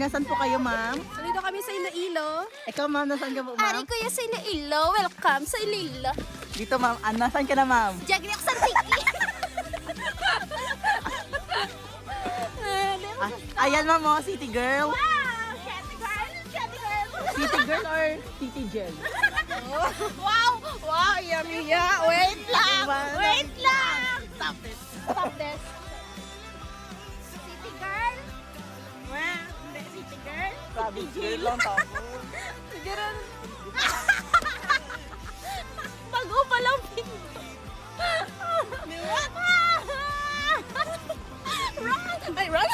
Nasaan po kayo, ma'am? Nandito kami sa Iloilo. Ikaw, ma'am, nasaan ka po, ma'am? Ari kuya sa Iloilo. Welcome sa Iloilo. Dito, ma'am. Nasaan ka na, ma'am? Jagri ako sa tiki. Ayan, ma'am, oh, city girl. Wow! Chatty girl! Chatty girl! City girl or city gel? Wow! Wow! Yummy ya! Wait lang! Wait lang! Stop it. Stop this. City girl? Wow! Hindi, city girl? Sabi, girl lang tapo. Siguro. Bago pa lang pinto. Run! Ay, run!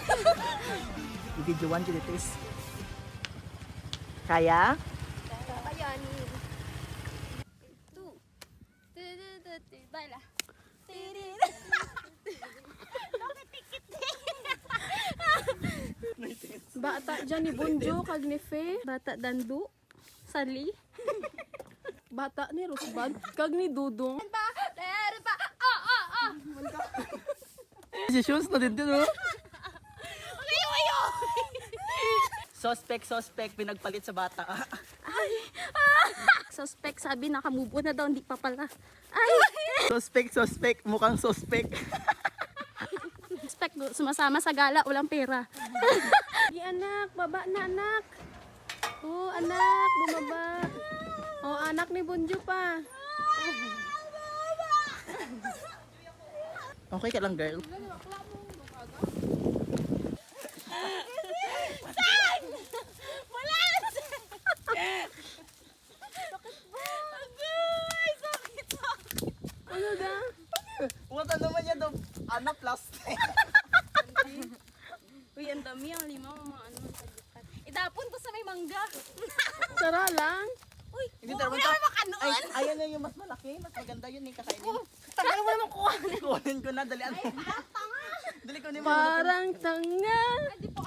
I-videoan ko dito is. Kaya? Kayanin. Two. Baila. Bata dyan ni Bonjo, kag ni Fe. Bata Dandu. Sali. Bata ni Rosbag, kag ni Dudong. Si Shoes na din oh. Suspect, pinagpalit sa bata. Suspect, sabi nakamove on na daw, hindi pa pala. Ay! Suspect, mukhang suspect. Suspect, sumasama sa gala, walang pera. Di anak, baba na anak. Oh, anak, bumaba. Oh, anak ni Bonjo pa. Okay ka lang, girl. Ano da? Wala naman yan daw. Anak plastic. Uy, ang dami ang lima mga ano. Idapon ko sa may mangga. Sara lang. Uy, Hindi wala talaga. naman makanoon. Ay, ayan na yung mas malaki. Mas maganda yun yung kakainin. Tagal mo naman kuha. Kunin ko na, dalian. Dali ko na yung Parang tanga. Hindi po